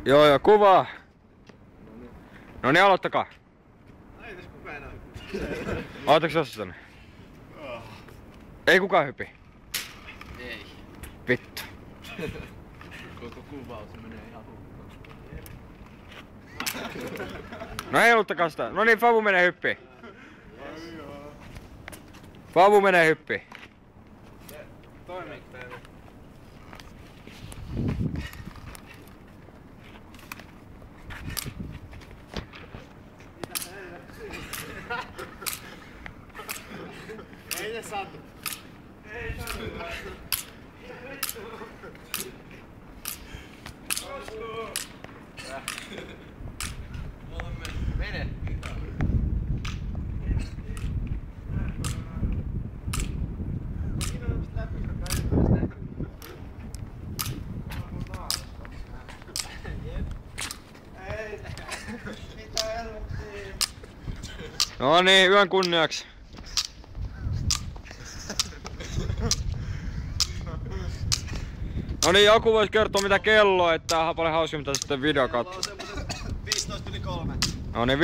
Joo, kuvaa. No niin, aloittakaa. Ei tässä kukaan enää. Ootteko tossa tänne? Ei kukaan hypi. Ei. Vittu. Koko kuvaus menee ihan hukkaan. No heiluttakaa sitä. No niin, Fabu menee hyppiin. Fabu menee hyppiin. Toimiiko teille? Ei se satu. Ei satu. Mene. No niin, yön kunniaksi. No niin, joku voisi kertoa mitä kello, että on paljon hauska mitä sitten video katsoa. 15:03. No niin, 15:03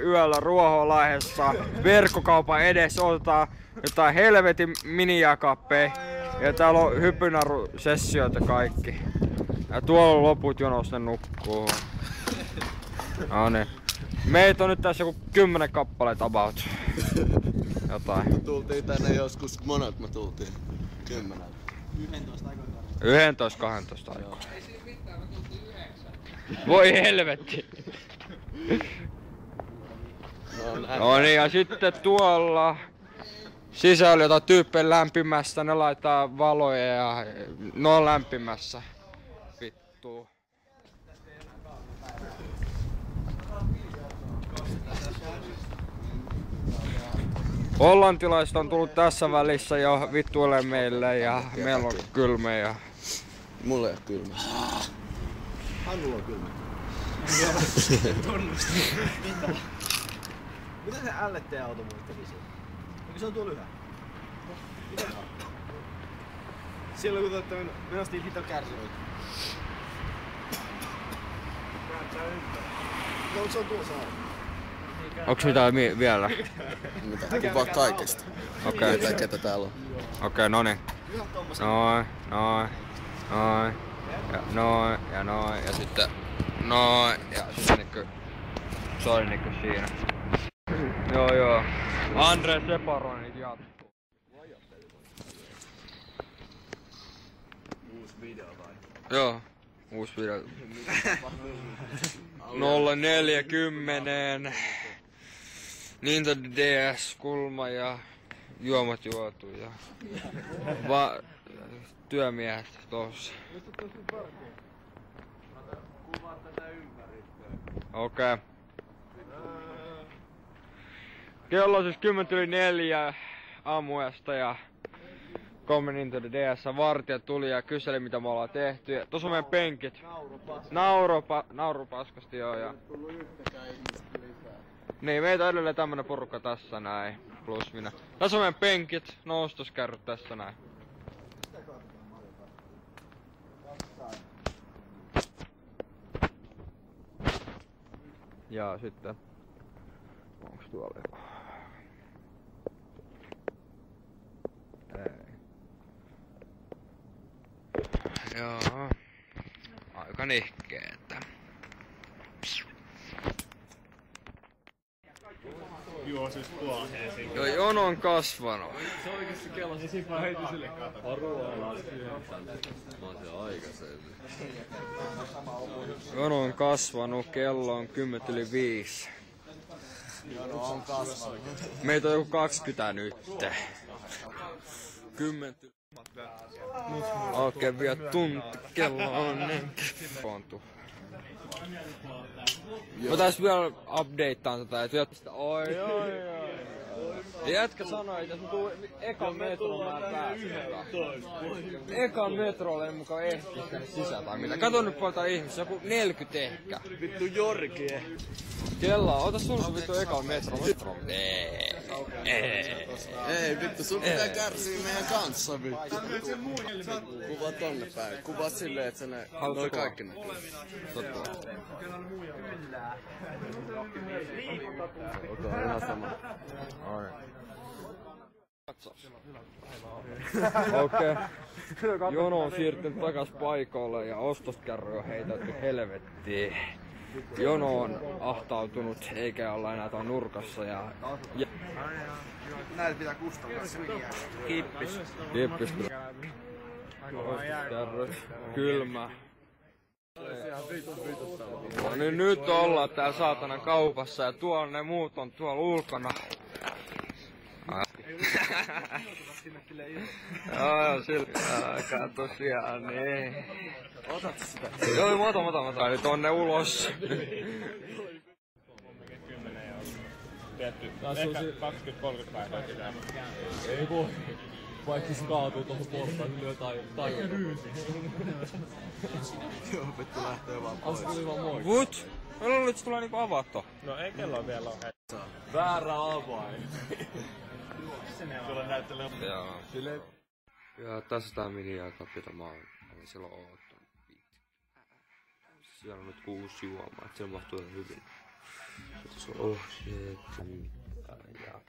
yöllä Ruoholahdessa verkkokaupan edessä otetaan jotain helvetin minijakappeja. Ja täällä on hypynarusessioita kaikki. Ja tuolla loput jonos ne nukkuu. No niin. Meitä on nyt tässä joku 10 kappaleita about. Jotain. Tultiin tänne joskus, monet me tultiin? 10. 11 aikaa. 11-12 aikaa. Voi helvetti! No niin, ja sitten tuolla sisällä jotain tyyppejä lämpimässä, ne laittaa valoja ja ne on lämpimässä. Vittu. Hollantilaiset on tullut tässä välissä jo vittuille meille ja meillä on kylmä ja... Mulla ei oo kylmä. Hannulla on kylmä. Mitä se LT-auto muisteli siellä? Eikö se on tuolla yhä? Mitä se on? Silloin kun me nosti hito kärsinyt. No onko se on tuossa auto? Onks mitään vielä? Mitä? Kuvaa kaikesta. Okei. Ketä täällä on. Okei, noniin. Noin. Ja noin. Ja sitten noin. Ja sitten niinkö... Se oli niinkö siinä. Joo. Andre Separonit jatkuu. Uusi video vai? Joo. Uusi video. 0410. Nintendo DS kulma ja juomat juotu ja työmiehet tossa. Kuvaa tätä ympäristöä. Okei. Kello on siis 10:04 aamuyöstä ja kolme Nintendo DS vartija tuli ja kyseli mitä me ollaan tehty. Ja tossa on meidän penkit. Naurupaskasti joo ja... Niin, meitä on edelleen tämmönen porukka tässä näin. Plus minä. Tässä on meidän penkit, noustuskärryt tässä näin. Ja sitten... Onks tuolla joku? Ei. Joo. Aika nihkeetä. Joo, siis tuolla Helsinki. Joo, jono on kasvanut. Se oikeesti kello, se Sipa heiti sille kato. Mä oon siellä aikaisemmin. Jono on kasvanut, kello on 10:05. Jono on kasvanut. Meitä on joku 20 nyt. 10. Okei, vielä tunti, kello on fontu. Mä tais vielä updateaan tätä, et oi. Jätkä sanoi, että se tuu ekan metron mä pääsen. Ekan metrolle en mukaan ehti tänne sisään tai mitä. Kato nyt paljon ihmisiä, joku 40 ehkä. Vittu Jorki. Kella, ota sun vittu ekan metro. Ei vittu, sun pitää kärsiä meidän kanssa vittu. Kuva tonne päin. Kuva silleen, että se noi kaikki näkyy. Totta. Okei, ihan sama. Okei. Jono on siirtynyt takas paikalle ja ostoskärry on heitetty helvettiin. Jono on ahtautunut eikä olla enää tuon nurkassa ja Näitä pitää kustantaa. Kippis kyllä. Ostoskärry. Kylmä. No niin nyt ollaan täällä saatanan kaupassa ja tuolla ne muut on tuolla ulkona. Joo, sillä tosiaan niin. Otat sitä? Joo, mä otan eli tonne ulos. Tietty. Ehkä 20-30 päivää pitää. Ei voi. Vaikka se kaatuu tohon portaan, niin lyö tajunnan. Joo, vittu lähtee vaan pois. Tuli vaan moi. What? Mä luulen, että se tulee niinku avattu. No ei kello vielä ole hei. Väärä avain. Sulle näyttelee. Joo. Ja tässä tää mini-jääkaappi, jota mä olin silloin oottanut. Siellä on nyt 6 juomaa, et siellä mahtuu ihan hyvin. Tässä on ohjeet ja